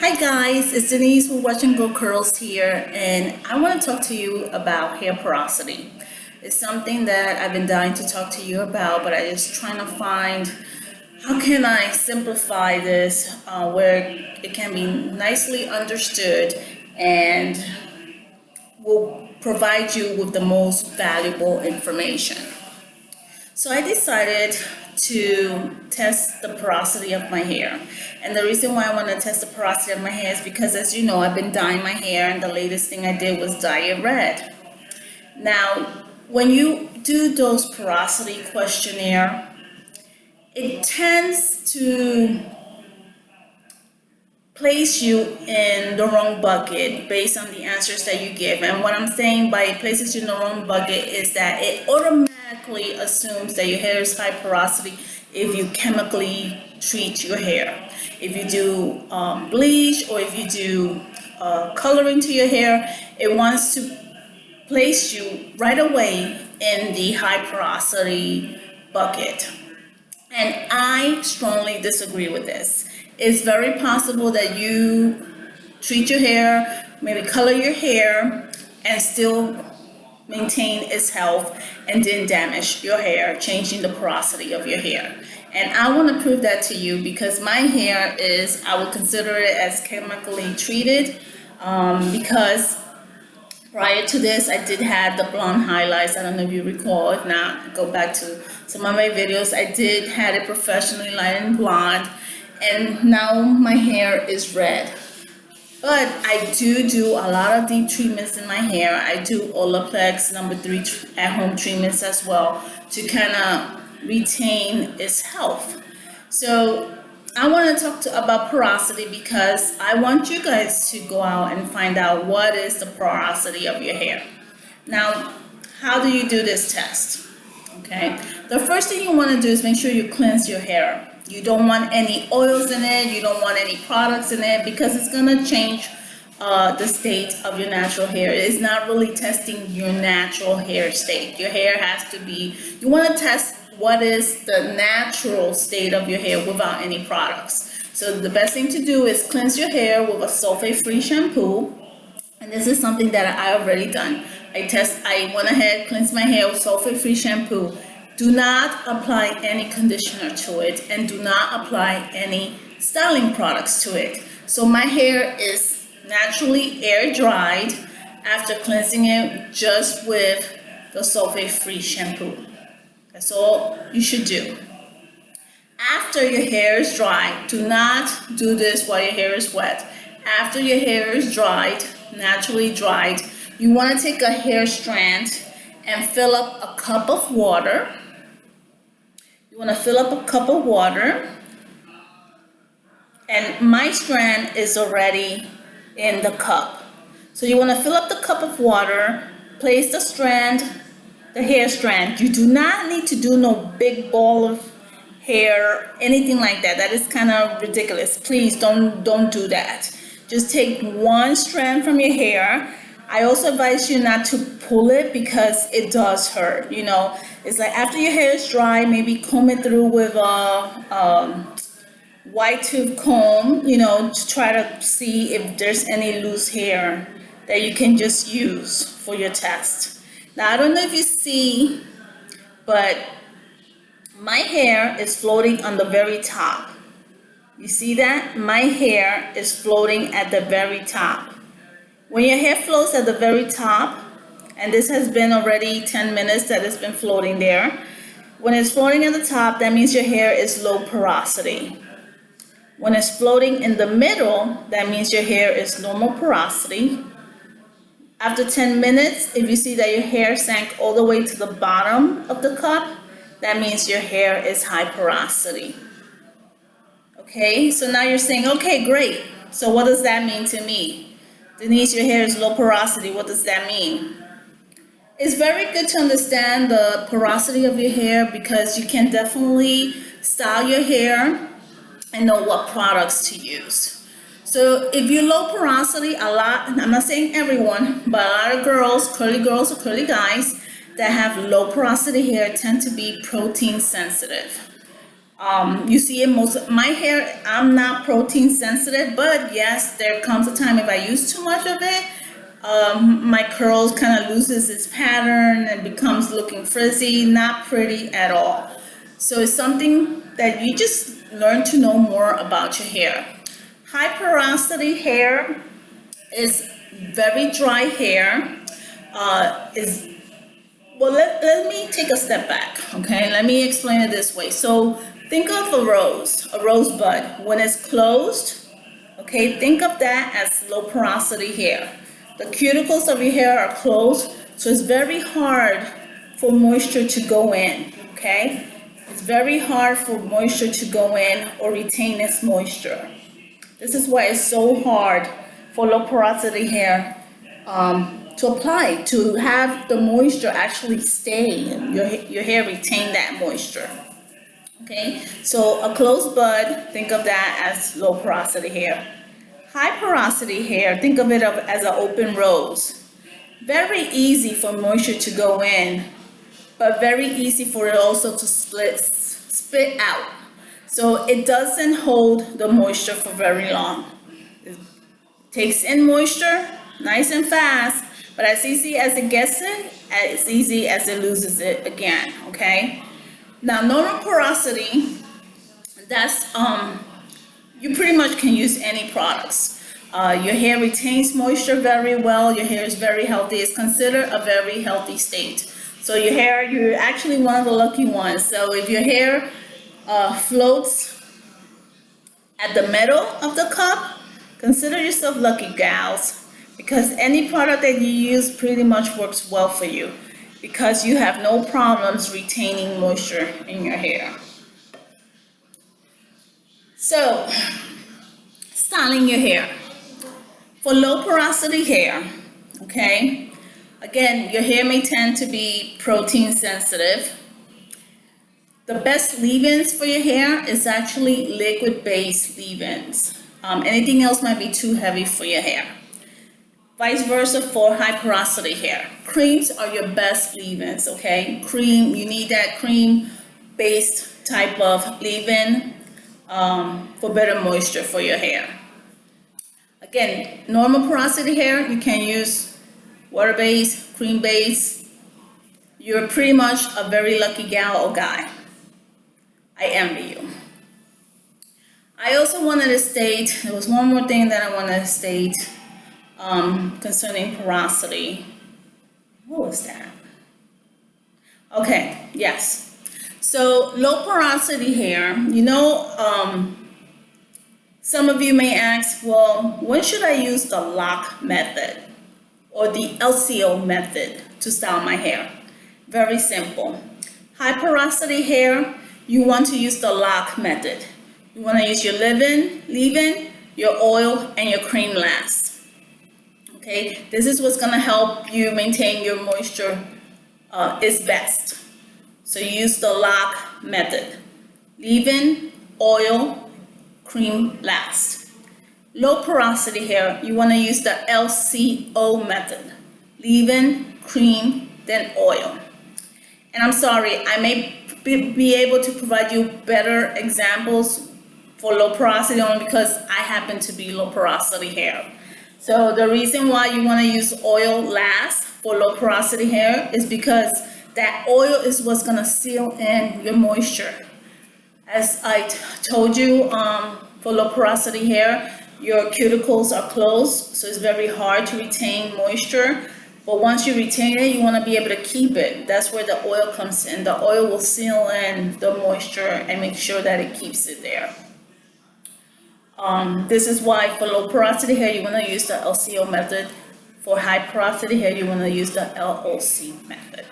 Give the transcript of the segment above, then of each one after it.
Hi guys, it's Denise with Watch and Go Curls here, and I want to talk to you about hair porosity. It's something that I've been dying to talk to you about, but I'm just trying to find how can I simplify this where it can be nicely understood and will provide you with the most valuable information. So I decided to test the porosity of my hair. And the reason why I want to test the porosity of my hair is because, as you know, I've been dyeing my hair, and the latest thing I did was dye it red. Now, when you do those porosity questionnaire, it tends to place you in the wrong bucket based on the answers that you give. And what I'm saying by it places you in the wrong bucket is that it automatically assumes that your hair is high porosity if you chemically treat your hair. If you do bleach, or if you do coloring to your hair, it wants to place you right away in the high porosity bucket. And I strongly disagree with this. It's very possible that you treat your hair, maybe color your hair, and still maintain its health and didn't damage your hair, changing the porosity of your hair. And I want to prove that to you because my hair is, I would consider it as chemically treated because prior to this, I did have the blonde highlights. I don't know if you recall. If not, go back to some of my videos. I did had it professionally lightened blonde, and now my hair is red. But I do a lot of deep treatments in my hair. I do Olaplex #3 at-home treatments as well to kind of retain its health. So I want to talk about porosity because I want you guys to go out and find out what is the porosity of your hair. Now, how do you do this test? Okay, the first thing you want to do is make sure you cleanse your hair. You don't want any oils in it, you don't want any products in it, because it's going to change the state of your natural hair. It's not really testing your natural hair state. Your hair has to be, you want to test what is the natural state of your hair without any products. So the best thing to do is cleanse your hair with a sulfate-free shampoo. And this is something that I already done. I went ahead, cleansed my hair with sulfate-free shampoo. Do not apply any conditioner to it, and do not apply any styling products to it. So my hair is naturally air dried after cleansing it just with the sulfate-free shampoo. That's all you should do. After your hair is dry, do not do this while your hair is wet. After your hair is dried, naturally dried, you want to take a hair strand and fill up a cup of water. You want to fill up a cup of water, and my strand is already in the cup. So you want to fill up the cup of water, place the strand, the hair strand. You do not need to do no big ball of hair, anything like that. That is kind of ridiculous. Please don't do that. Just take one strand from your hair. I also advise you not to pull it because it does hurt. You know, it's like after your hair is dry, maybe comb it through with a wide tooth comb, you know, to try to see if there's any loose hair that you can just use for your test. Now, I don't know if you see, but my hair is floating on the very top. You see that? My hair is floating at the very top. When your hair floats at the very top, and this has been already 10 minutes that it's been floating there, when it's floating at the top, that means your hair is low porosity. When it's floating in the middle, that means your hair is normal porosity. After 10 minutes, if you see that your hair sank all the way to the bottom of the cup, that means your hair is high porosity. Okay, so now you're saying, okay, great. So what does that mean to me? Denise, your hair is low porosity. What does that mean? It's very good to understand the porosity of your hair because you can definitely style your hair and know what products to use. So if you're low porosity, a lot, and I'm not saying everyone, but a lot of girls or curly guys that have low porosity hair tend to be protein sensitive. You see in most my hair, I'm not protein sensitive, but yes, there comes a time if I use too much of it, my curls kind of loses its pattern and becomes looking frizzy, not pretty at all. So it's something that you just learn to know more about your hair. High porosity hair is very dry hair. Is Well, let me take a step back, okay? Let me explain it this way. So think of a rosebud. When it's closed, okay, think of that as low porosity hair. The cuticles of your hair are closed, so it's very hard for moisture to go in, okay? It's very hard for moisture to go in or retain its moisture. This is why it's so hard for low porosity hair to apply, to have the moisture actually stay and your hair retain that moisture. Okay, so a closed bud, think of that as low porosity hair. High porosity hair, think of it as an open rose. Very easy for moisture to go in, but very easy for it also to spit out. So it doesn't hold the moisture for very long. It takes in moisture nice and fast, but as easy as it gets in, as easy as it loses it again, okay? Now, normal porosity, that's, you pretty much can use any products. Your hair retains moisture very well, your hair is very healthy, it's considered a very healthy state. So your hair, you're actually one of the lucky ones. So if your hair floats at the middle of the cup, consider yourself lucky, gals, because any product that you use pretty much works well for you because you have no problems retaining moisture in your hair. So, styling your hair. For low porosity hair, okay, again, your hair may tend to be protein sensitive. The best leave-ins for your hair is actually liquid-based leave-ins. Anything else might be too heavy for your hair. Vice versa for high porosity hair. Creams are your best leave-ins, okay? Cream, you need that cream-based type of leave-in for better moisture for your hair. Again, normal porosity hair, you can use water-based, cream-based. You're pretty much a very lucky gal or guy. I envy you. I also wanted to state, there was one more thing that I wanted to state concerning porosity. What was that? Okay, yes. So low porosity hair, some of you may ask, well, when should I use the lock method or the LCO method to style my hair? Very simple. High porosity hair, you want to use the lock method. You want to use your leave-in, your oil, and your cream last. Okay, this is what's going to help you maintain your moisture is best. So use the lock method. Leave-in, oil, cream last. Low porosity hair, you want to use the LCO method. Leave-in, cream, then oil. And I'm sorry, I may be able to provide you better examples for low porosity only because I happen to be low porosity hair. So the reason why you want to use oil last for low porosity hair is because that oil is what's going to seal in your moisture. As I told you, for low porosity hair, your cuticles are closed, so it's very hard to retain moisture. But once you retain it, you want to be able to keep it. That's where the oil comes in. The oil will seal in the moisture and make sure that it keeps it there. This is why for low porosity hair, you want to use the LCO method. For high porosity hair, you want to use the LOC method.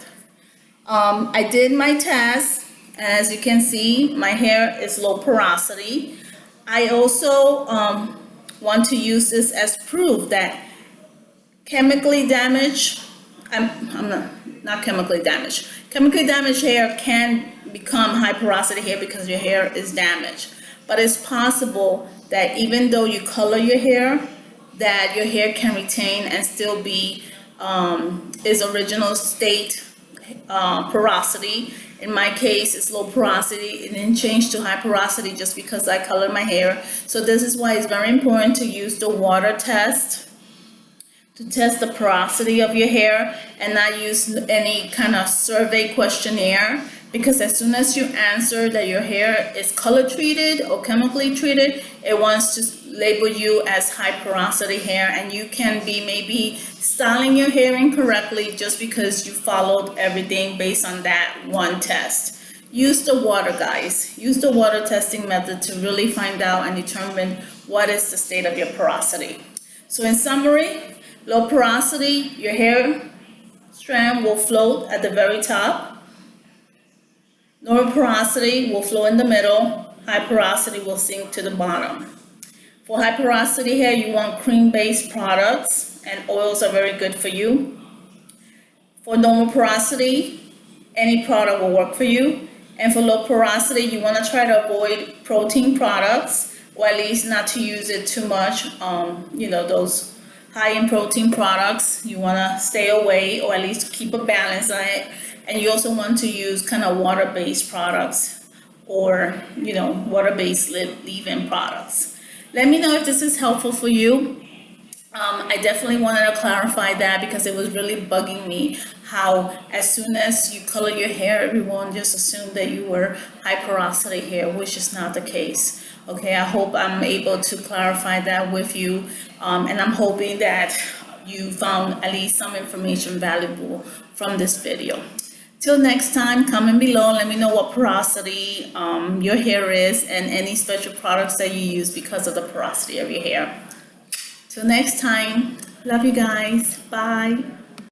I did my test. As you can see, my hair is low porosity. I also want to use this as proof that chemically damaged, not chemically damaged. Chemically damaged hair can become high porosity hair because your hair is damaged. But it's possible that even though you color your hair, that your hair can retain and still be its original state porosity. In my case, it's low porosity. It didn't change to high porosity just because I colored my hair. So this is why it's very important to use the water test to test the porosity of your hair and not use any kind of survey questionnaire, because as soon as you answer that your hair is color treated or chemically treated, it wants to label you as high porosity hair, and you can be maybe styling your hair incorrectly just because you followed everything based on that one test. Use the water, guys. Use the water testing method to really find out and determine what is the state of your porosity. So in summary, low porosity, your hair strand will float at the very top. Normal porosity will flow in the middle. High porosity will sink to the bottom. For high porosity hair, you want cream-based products, and oils are very good for you. For normal porosity, any product will work for you. And for low porosity, you want to try to avoid protein products, or at least not to use it too much. Those high in protein products, you want to stay away, or at least keep a balance on it. And you also want to use kind of water-based products, or water-based leave-in products. Let me know if this is helpful for you. I definitely wanted to clarify that because it was really bugging me how as soon as you color your hair, everyone just assumed that you were high porosity hair, which is not the case. Okay, I hope I'm able to clarify that with you, and I'm hoping that you found at least some information valuable from this video. Till next time, comment below, let me know what porosity your hair is and any special products that you use because of the porosity of your hair. Till next time, love you guys, bye.